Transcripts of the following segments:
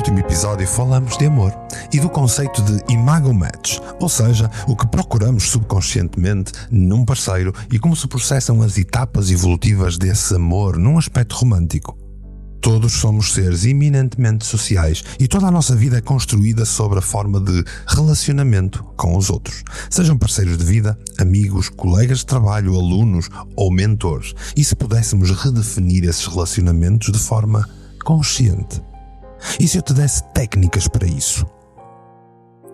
último episódio falamos de amor e do conceito de imago match, ou seja, o que procuramos subconscientemente num parceiro e como se processam as etapas evolutivas desse amor num aspecto romântico. Todos somos seres eminentemente sociais e toda a nossa vida é construída sobre a forma de relacionamento com os outros. Sejam parceiros de vida, amigos, colegas de trabalho, alunos ou mentores. E se pudéssemos redefinir esses relacionamentos de forma consciente? E se eu te desse técnicas para isso?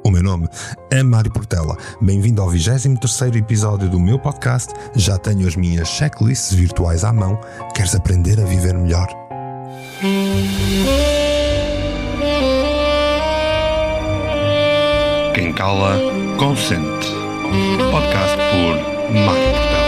O meu nome é Mário Portela. Bem-vindo ao 23º episódio do meu podcast. Já tenho as minhas checklists virtuais à mão. Queres aprender a viver melhor? Quem cala, consente. Podcast por Mário Portela.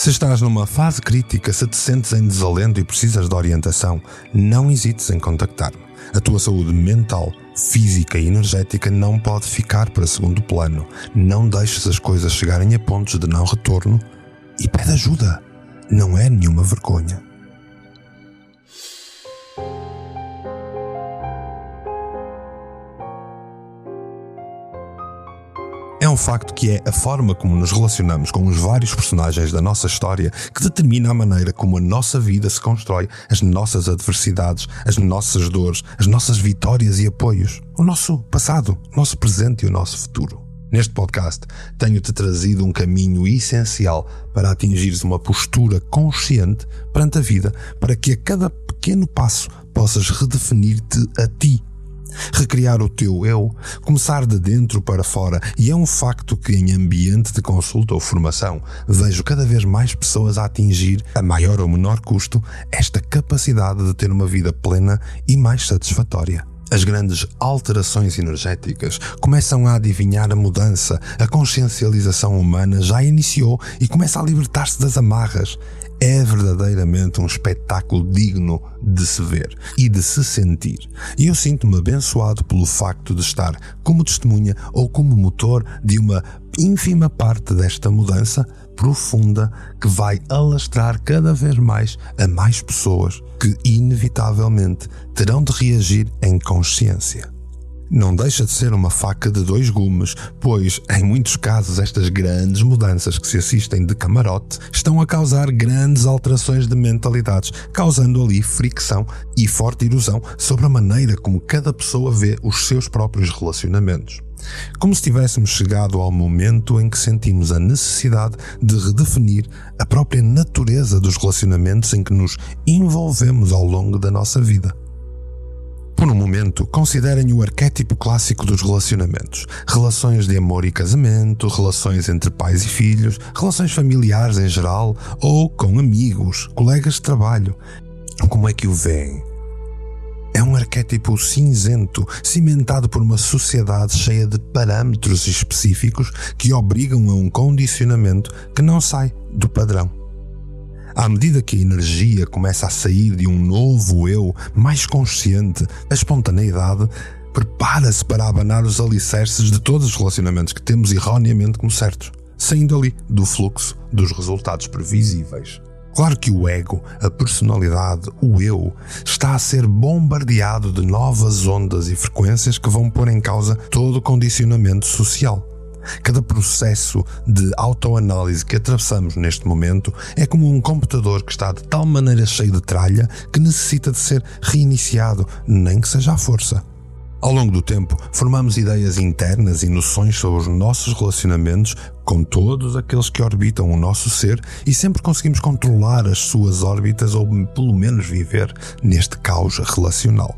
Se estás numa fase crítica, se te sentes em desalento e precisas de orientação, não hesites em contactar-me. A tua saúde mental, física e energética não pode ficar para segundo plano. Não deixes as coisas chegarem a pontos de não retorno e pede ajuda. Não é nenhuma vergonha. É um facto que é a forma como nos relacionamos com os vários personagens da nossa história que determina a maneira como a nossa vida se constrói, as nossas adversidades, as nossas dores, as nossas vitórias e apoios, o nosso passado, o nosso presente e o nosso futuro. Neste podcast, tenho-te trazido um caminho essencial para atingires uma postura consciente perante a vida, para que a cada pequeno passo possas redefinir-te a ti. Recriar o teu eu, começar de dentro para fora, e é um facto que em ambiente de consulta ou formação vejo cada vez mais pessoas a atingir, a maior ou menor custo, esta capacidade de ter uma vida plena e mais satisfatória. As grandes alterações energéticas começam a adivinhar a mudança, a consciencialização humana já iniciou e começa a libertar-se das amarras. É verdadeiramente um espetáculo digno de se ver e de se sentir. E eu sinto-me abençoado pelo facto de estar como testemunha ou como motor de uma ínfima parte desta mudança profunda que vai alastrar cada vez mais a mais pessoas que inevitavelmente terão de reagir em consciência. Não deixa de ser uma faca de dois gumes, pois, em muitos casos, estas grandes mudanças que se assistem de camarote estão a causar grandes alterações de mentalidades, causando ali fricção e forte erosão sobre a maneira como cada pessoa vê os seus próprios relacionamentos. Como se tivéssemos chegado ao momento em que sentimos a necessidade de redefinir a própria natureza dos relacionamentos em que nos envolvemos ao longo da nossa vida. Por um momento, considerem o arquétipo clássico dos relacionamentos. Relações de amor e casamento, relações entre pais e filhos, relações familiares em geral ou com amigos, colegas de trabalho. Como é que o veem? É um arquétipo cinzento, cimentado por uma sociedade cheia de parâmetros específicos que obrigam a um condicionamento que não sai do padrão. À medida que a energia começa a sair de um novo eu mais consciente, a espontaneidade prepara-se para abanar os alicerces de todos os relacionamentos que temos erroneamente como certos, saindo ali do fluxo dos resultados previsíveis. Claro que o ego, a personalidade, o eu, está a ser bombardeado de novas ondas e frequências que vão pôr em causa todo o condicionamento social. Cada processo de autoanálise que atravessamos neste momento é como um computador que está de tal maneira cheio de tralha que necessita de ser reiniciado, nem que seja à força. Ao longo do tempo, formamos ideias internas e noções sobre os nossos relacionamentos com todos aqueles que orbitam o nosso ser e sempre conseguimos controlar as suas órbitas ou pelo menos viver neste caos relacional.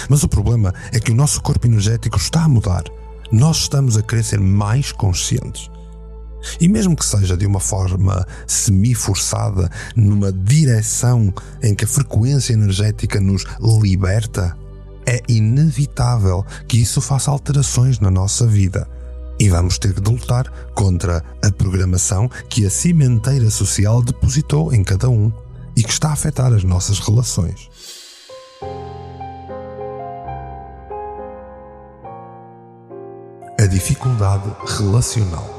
Mas o problema é que o nosso corpo energético está a mudar. Nós estamos a querer ser mais conscientes. E mesmo que seja de uma forma semi-forçada, numa direção em que a frequência energética nos liberta, é inevitável que isso faça alterações na nossa vida. E vamos ter de lutar contra a programação que a cimenteira social depositou em cada um e que está a afetar as nossas relações. A dificuldade relacional.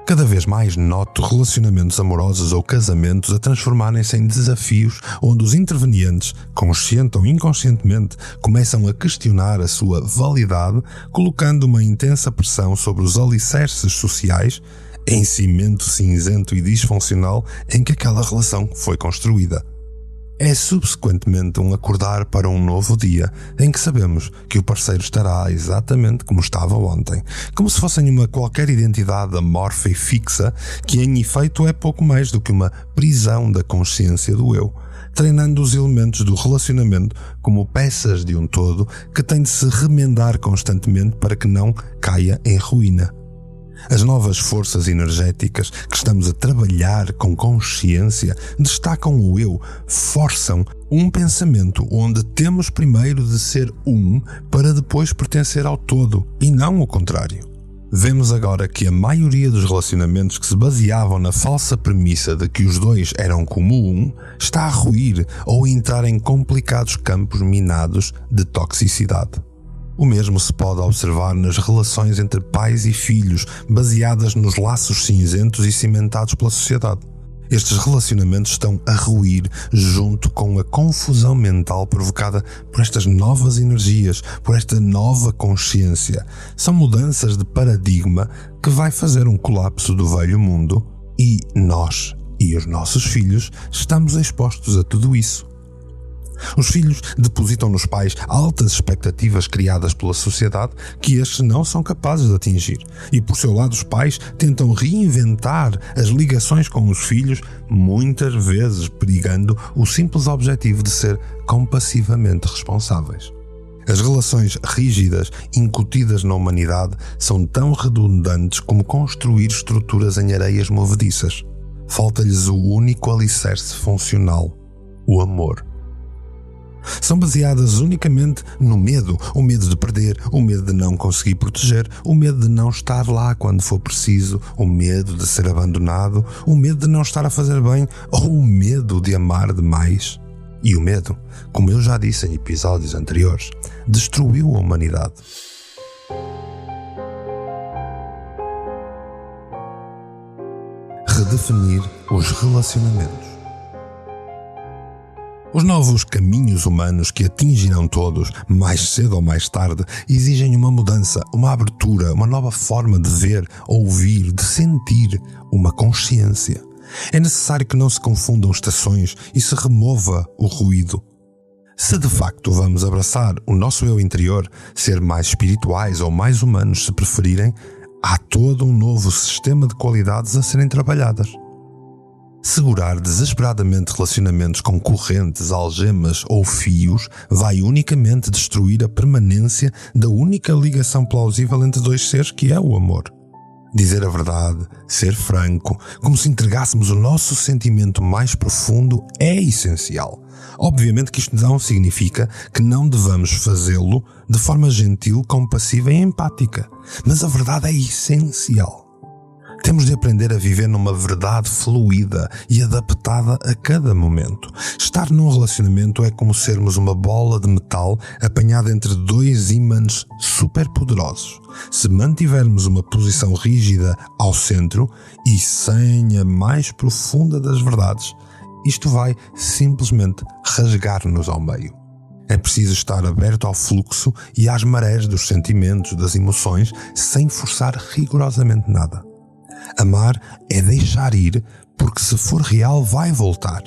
Cada vez mais noto relacionamentos amorosos ou casamentos a transformarem-se em desafios onde os intervenientes, consciente ou inconscientemente, começam a questionar a sua validade, colocando uma intensa pressão sobre os alicerces sociais, em cimento cinzento e disfuncional em que aquela relação foi construída. É subsequentemente um acordar para um novo dia em que sabemos que o parceiro estará exatamente como estava ontem, como se fosse uma qualquer identidade amorfa e fixa que em efeito é pouco mais do que uma prisão da consciência do eu, treinando os elementos do relacionamento como peças de um todo que tem de se remendar constantemente para que não caia em ruína. As novas forças energéticas que estamos a trabalhar com consciência destacam o eu, forçam um pensamento onde temos primeiro de ser um para depois pertencer ao todo e não o contrário. Vemos agora que a maioria dos relacionamentos que se baseavam na falsa premissa de que os dois eram como um está a ruir ou a entrar em complicados campos minados de toxicidade. O mesmo se pode observar nas relações entre pais e filhos, baseadas nos laços cinzentos e cimentados pela sociedade. Estes relacionamentos estão a ruir junto com a confusão mental provocada por estas novas energias, por esta nova consciência. São mudanças de paradigma que vai fazer um colapso do velho mundo e nós e os nossos filhos estamos expostos a tudo isso. Os filhos depositam nos pais altas expectativas criadas pela sociedade que estes não são capazes de atingir. E por seu lado os pais tentam reinventar as ligações com os filhos, muitas vezes perigando o simples objetivo de ser compassivamente responsáveis. As relações rígidas incutidas na humanidade são tão redundantes como construir estruturas em areias movediças. Falta-lhes o único alicerce funcional, o amor. São baseadas unicamente no medo, o medo de perder, o medo de não conseguir proteger, o medo de não estar lá quando for preciso, o medo de ser abandonado, o medo de não estar a fazer bem ou o medo de amar demais. E o medo, como eu já disse em episódios anteriores, destruiu a humanidade. Redefinir os relacionamentos. Os novos caminhos humanos que atingirão todos, mais cedo ou mais tarde, exigem uma mudança, uma abertura, uma nova forma de ver, ouvir, de sentir, uma consciência. É necessário que não se confundam estações e se remova o ruído. Se de facto vamos abraçar o nosso eu interior, ser mais espirituais ou mais humanos se preferirem, há todo um novo sistema de qualidades a serem trabalhadas. Segurar desesperadamente relacionamentos com correntes, algemas ou fios vai unicamente destruir a permanência da única ligação plausível entre dois seres que é o amor. Dizer a verdade, ser franco, como se entregássemos o nosso sentimento mais profundo é essencial. Obviamente que isto não significa que não devamos fazê-lo de forma gentil, compassiva e empática, mas a verdade é essencial. Temos de aprender a viver numa verdade fluida e adaptada a cada momento. Estar num relacionamento é como sermos uma bola de metal apanhada entre dois ímãs superpoderosos. Se mantivermos uma posição rígida ao centro e sem a mais profunda das verdades, isto vai simplesmente rasgar-nos ao meio. É preciso estar aberto ao fluxo e às marés dos sentimentos, das emoções, sem forçar rigorosamente nada. Amar é deixar ir, porque se for real vai voltar.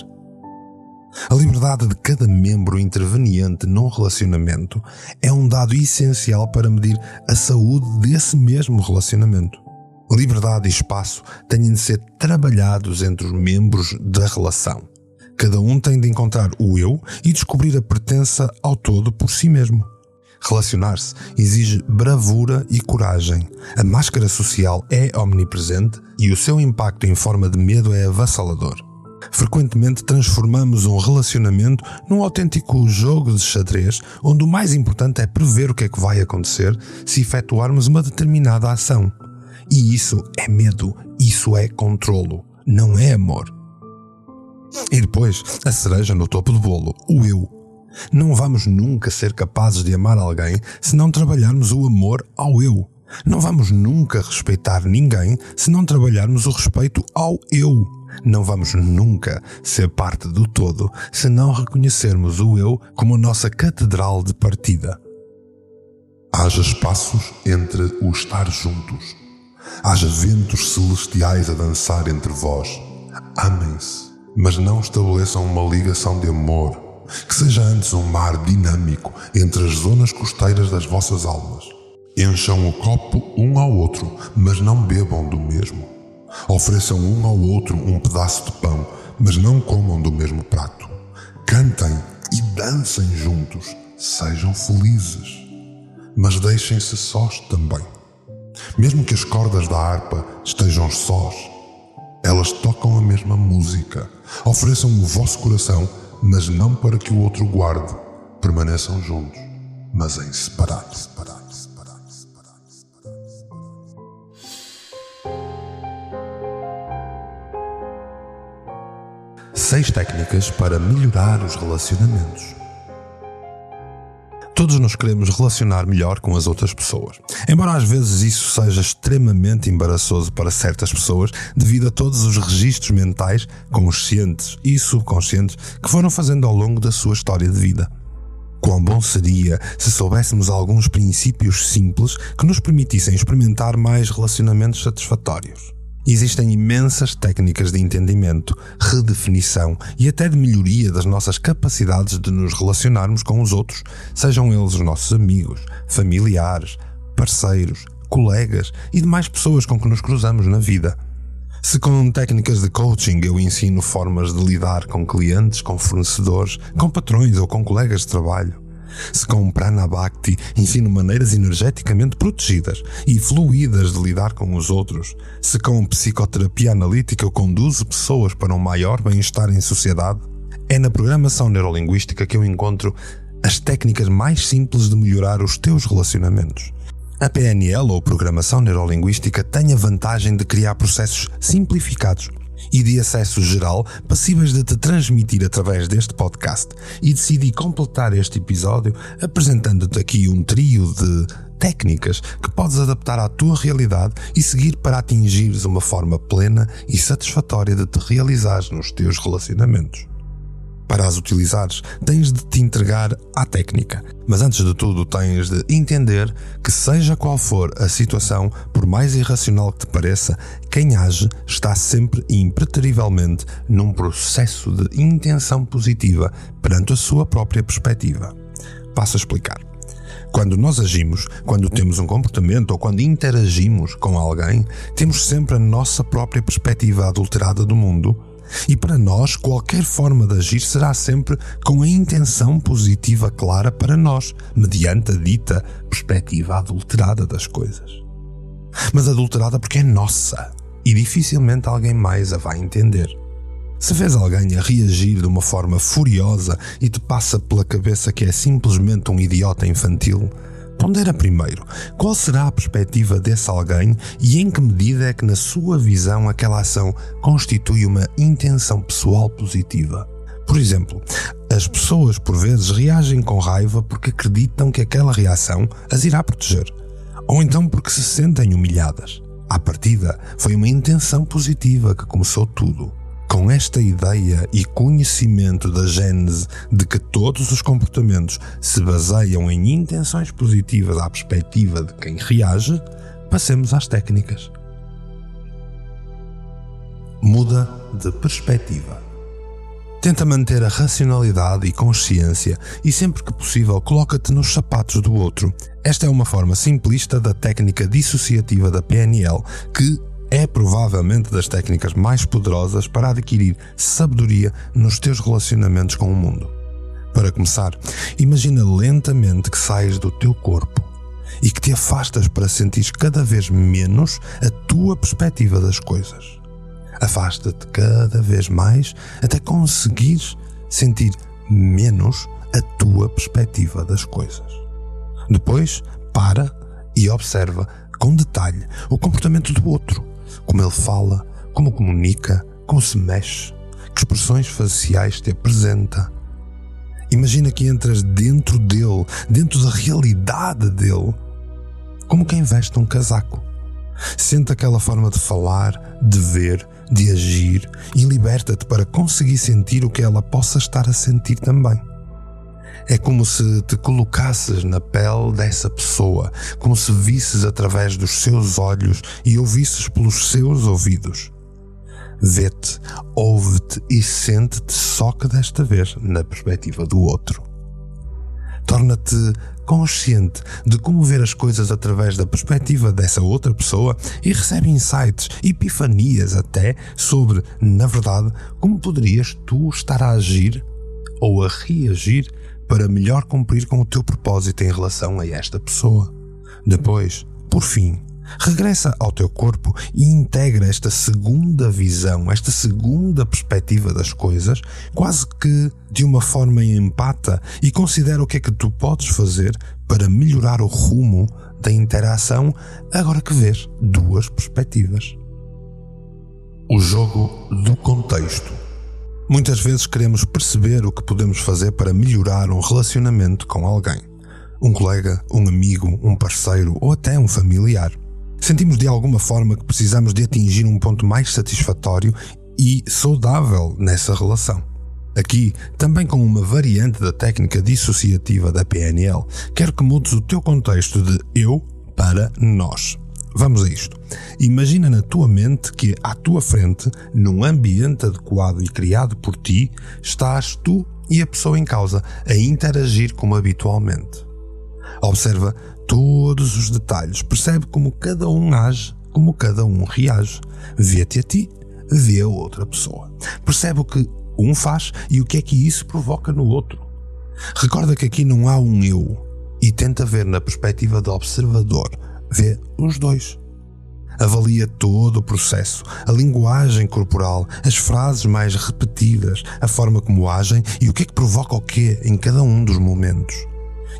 A liberdade de cada membro interveniente num relacionamento é um dado essencial para medir a saúde desse mesmo relacionamento. Liberdade e espaço têm de ser trabalhados entre os membros da relação. Cada um tem de encontrar o eu e descobrir a pertença ao todo por si mesmo. Relacionar-se exige bravura e coragem. A máscara social é omnipresente e o seu impacto em forma de medo é avassalador. Frequentemente transformamos um relacionamento num autêntico jogo de xadrez, onde o mais importante é prever o que é que vai acontecer se efetuarmos uma determinada ação. E isso é medo, isso é controlo, não é amor. E depois, a cereja no topo do bolo, o eu. Não vamos nunca ser capazes de amar alguém se não trabalharmos o amor ao eu. Não vamos nunca respeitar ninguém se não trabalharmos o respeito ao eu. Não vamos nunca ser parte do todo se não reconhecermos o eu como a nossa catedral de partida. Haja espaços entre o estar juntos. Haja ventos celestiais a dançar entre vós. Amem-se, mas não estabeleçam uma ligação de amor, que seja antes um mar dinâmico entre as zonas costeiras das vossas almas. Encham o copo um ao outro, mas não bebam do mesmo. Ofereçam um ao outro um pedaço de pão, mas não comam do mesmo prato. Cantem e dancem juntos, sejam felizes, mas deixem-se sós também. Mesmo que as cordas da harpa estejam sós, elas tocam a mesma música. Ofereçam o vosso coração, mas não para que o outro guarde. Permaneçam juntos, mas em separados. 6 técnicas para melhorar os relacionamentos. Todos nos queremos relacionar melhor com as outras pessoas. Embora às vezes isso seja extremamente embaraçoso para certas pessoas devido a todos os registros mentais, conscientes e subconscientes, que foram fazendo ao longo da sua história de vida. Quão bom seria se soubéssemos alguns princípios simples que nos permitissem experimentar mais relacionamentos satisfatórios. Existem imensas técnicas de entendimento, redefinição e até de melhoria das nossas capacidades de nos relacionarmos com os outros, sejam eles os nossos amigos, familiares, parceiros, colegas e demais pessoas com que nos cruzamos na vida. Se com técnicas de coaching eu ensino formas de lidar com clientes, com fornecedores, com patrões ou com colegas de trabalho, se com Prana Bhakti ensino maneiras energeticamente protegidas e fluídas de lidar com os outros, se com psicoterapia analítica eu conduzo pessoas para um maior bem-estar em sociedade, é na programação neurolinguística que eu encontro as técnicas mais simples de melhorar os teus relacionamentos. A PNL, ou Programação Neurolinguística, tem a vantagem de criar processos simplificados e de acesso geral passíveis de te transmitir através deste podcast, e decidi completar este episódio apresentando-te aqui um trio de técnicas que podes adaptar à tua realidade e seguir para atingires uma forma plena e satisfatória de te realizares nos teus relacionamentos. Para as utilizares, tens de te entregar à técnica, mas antes de tudo tens de entender que seja qual for a situação, por mais irracional que te pareça, quem age está sempre e impreterivelmente num processo de intenção positiva perante a sua própria perspectiva. Passo a explicar. Quando nós agimos, quando temos um comportamento ou quando interagimos com alguém, temos sempre a nossa própria perspectiva adulterada do mundo. E para nós, qualquer forma de agir será sempre com a intenção positiva clara para nós, mediante a dita perspectiva adulterada das coisas. Mas adulterada porque é nossa, e dificilmente alguém mais a vai entender. Se vês alguém a reagir de uma forma furiosa e te passa pela cabeça que é simplesmente um idiota infantil, pondera primeiro qual será a perspectiva desse alguém e em que medida é que, na sua visão, aquela ação constitui uma intenção pessoal positiva. Por exemplo, as pessoas por vezes reagem com raiva porque acreditam que aquela reação as irá proteger, ou então porque se sentem humilhadas. À partida, foi uma intenção positiva que começou tudo. Com esta ideia e conhecimento da gênese de que todos os comportamentos se baseiam em intenções positivas à perspectiva de quem reage, passemos às técnicas. Muda de perspectiva. Tenta manter a racionalidade e consciência e, sempre que possível, coloca-te nos sapatos do outro. Esta é uma forma simplista da técnica dissociativa da PNL, que é provavelmente das técnicas mais poderosas para adquirir sabedoria nos teus relacionamentos com o mundo. Para começar, imagina lentamente que sais do teu corpo e que te afastas para sentir cada vez menos a tua perspectiva das coisas. Afasta-te cada vez mais até conseguires sentir menos a tua perspectiva das coisas. Depois, para e observa com detalhe o comportamento do outro. Como ele fala, como comunica, como se mexe, que expressões faciais te apresenta. Imagina que entras dentro dele, dentro da realidade dele, como quem veste um casaco. Sente aquela forma de falar, de ver, de agir e liberta-te para conseguir sentir o que ela possa estar a sentir também. É como se te colocasses na pele dessa pessoa, como se visses através dos seus olhos e ouvisses pelos seus ouvidos. Vê-te, ouve-te e sente-te, só que desta vez na perspectiva do outro. Torna-te consciente de como ver as coisas através da perspectiva dessa outra pessoa e recebe insights, epifanias até, sobre, na verdade, como poderias tu estar a agir ou a reagir para melhor cumprir com o teu propósito em relação a esta pessoa. Depois, por fim, regressa ao teu corpo e integra esta segunda visão, esta segunda perspectiva das coisas, quase que de uma forma empata, e considera o que é que tu podes fazer para melhorar o rumo da interação agora que vês duas perspectivas. O jogo do contexto. Muitas vezes queremos perceber o que podemos fazer para melhorar um relacionamento com alguém. Um colega, um amigo, um parceiro ou até um familiar. Sentimos de alguma forma que precisamos de atingir um ponto mais satisfatório e saudável nessa relação. Aqui, também com uma variante da técnica dissociativa da PNL, quero que mudes o teu contexto de eu para nós. Vamos a isto. Imagina na tua mente que à tua frente, num ambiente adequado e criado por ti, estás tu e a pessoa em causa a interagir como habitualmente. Observa todos os detalhes, percebe como cada um age, como cada um reage. Vê-te a ti, vê a outra pessoa. Percebe o que um faz e o que é que isso provoca no outro. Recorda que aqui não há um eu e tenta ver na perspectiva do observador. Vê os dois. Avalia todo o processo, a linguagem corporal, as frases mais repetidas, a forma como agem e o que é que provoca o quê em cada um dos momentos.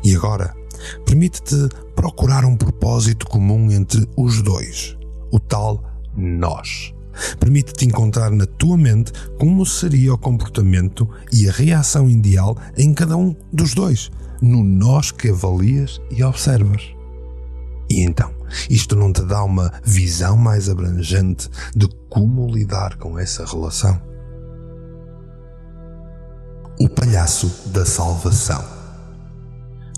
E agora, permite-te procurar um propósito comum entre os dois, o tal nós. Permite-te encontrar na tua mente como seria o comportamento e a reação ideal em cada um dos dois, no nós que avalias e observas. E então, isto não te dá uma visão mais abrangente de como lidar com essa relação? O palhaço da salvação.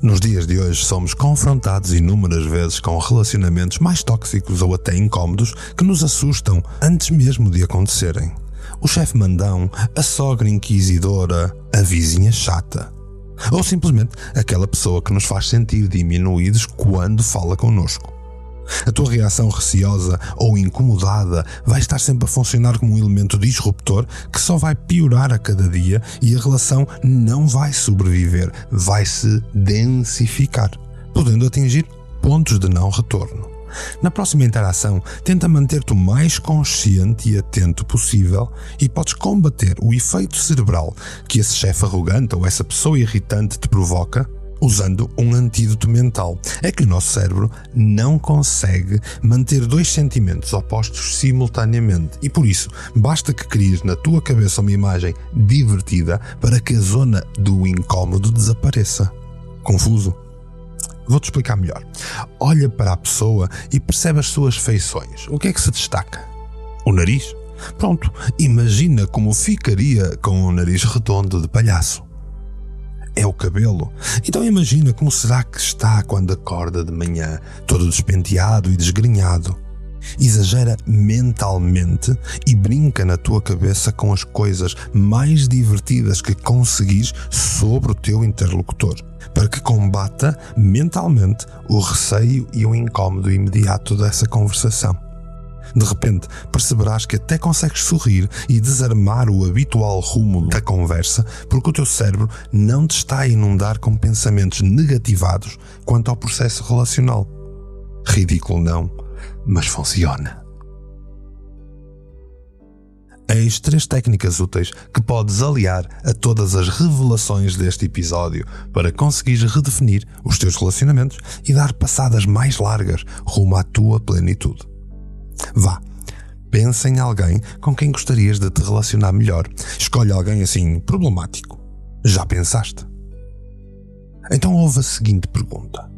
Nos dias de hoje somos confrontados inúmeras vezes com relacionamentos mais tóxicos ou até incómodos que nos assustam antes mesmo de acontecerem. O chefe mandão, a sogra inquisidora, a vizinha chata. Ou simplesmente aquela pessoa que nos faz sentir diminuídos quando fala connosco. A tua reação receosa ou incomodada vai estar sempre a funcionar como um elemento disruptor que só vai piorar a cada dia e a relação não vai sobreviver, vai se densificar, podendo atingir pontos de não retorno. Na próxima interação, tenta manter-te o mais consciente e atento possível e podes combater o efeito cerebral que esse chefe arrogante ou essa pessoa irritante te provoca usando um antídoto mental. É que o nosso cérebro não consegue manter dois sentimentos opostos simultaneamente e por isso basta que cries na tua cabeça uma imagem divertida para que a zona do incómodo desapareça. Confuso? Vou-te explicar melhor. Olha para a pessoa e percebe as suas feições. O que é que se destaca? O nariz? Pronto, imagina como ficaria com um nariz redondo de palhaço. É o cabelo? Então imagina como será que está quando acorda de manhã, todo despenteado e desgrenhado. Exagera mentalmente e brinca na tua cabeça com as coisas mais divertidas que conseguires sobre o teu interlocutor, para que combata mentalmente o receio e o incómodo imediato dessa conversação. De repente, perceberás que até consegues sorrir e desarmar o habitual rumo da conversa porque o teu cérebro não te está a inundar com pensamentos negativados quanto ao processo relacional. Ridículo não, mas funciona. Eis 3 técnicas úteis que podes aliar a todas as revelações deste episódio para conseguires redefinir os teus relacionamentos e dar passadas mais largas rumo à tua plenitude. Vá, pensa em alguém com quem gostarias de te relacionar melhor. Escolhe alguém assim problemático. Já pensaste? Então houve a seguinte pergunta: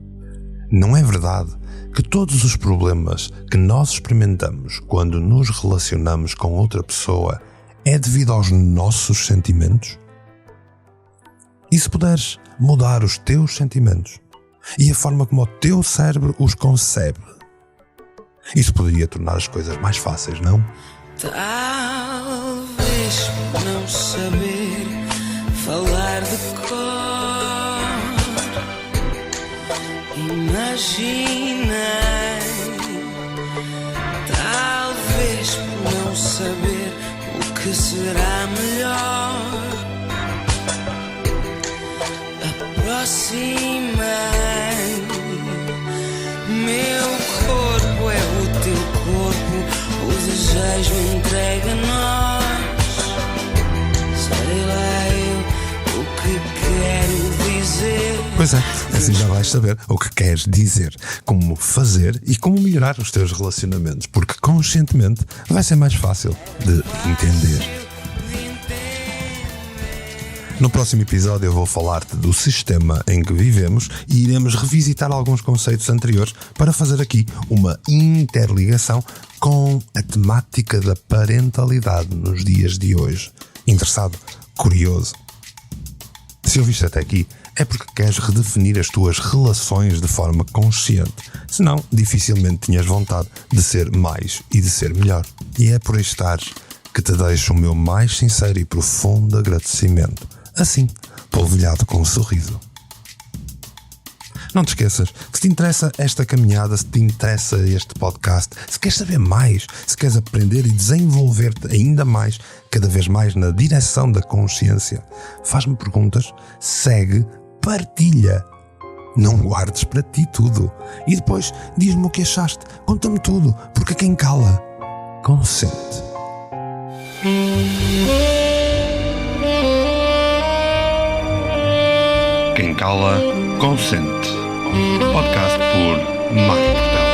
não é verdade que todos os problemas que nós experimentamos quando nos relacionamos com outra pessoa é devido aos nossos sentimentos? E se puderes mudar os teus sentimentos e a forma como o teu cérebro os concebe, isso poderia tornar as coisas mais fáceis, não? Talvez não saber falar de cor, imaginei. Talvez não saber o que será melhor. Aproximei. Meu corpo é o teu corpo, o desejo entregue a nós. Sei lá eu o que quero dizer. Pois é, assim já vais saber o que queres dizer, como fazer e como melhorar os teus relacionamentos, porque conscientemente vai ser mais fácil de entender. No próximo episódio eu vou falar-te do sistema em que vivemos e iremos revisitar alguns conceitos anteriores para fazer aqui uma interligação com a temática da parentalidade nos dias de hoje. Interessado? Curioso? Se ouviste até aqui, é porque queres redefinir as tuas relações de forma consciente. Senão, dificilmente tinhas vontade de ser mais e de ser melhor. E é por aí estares que te deixo o meu mais sincero e profundo agradecimento. Assim, polvilhado com um sorriso. Não te esqueças, se te interessa esta caminhada, se te interessa este podcast, se queres saber mais, se queres aprender e desenvolver-te ainda mais, cada vez mais na direção da consciência, faz-me perguntas, segue, partilha. Não guardes para ti tudo. E depois diz-me o que achaste, conta-me tudo, porque quem cala, consente. Quem cala, consente. Podcast por Mário Portela.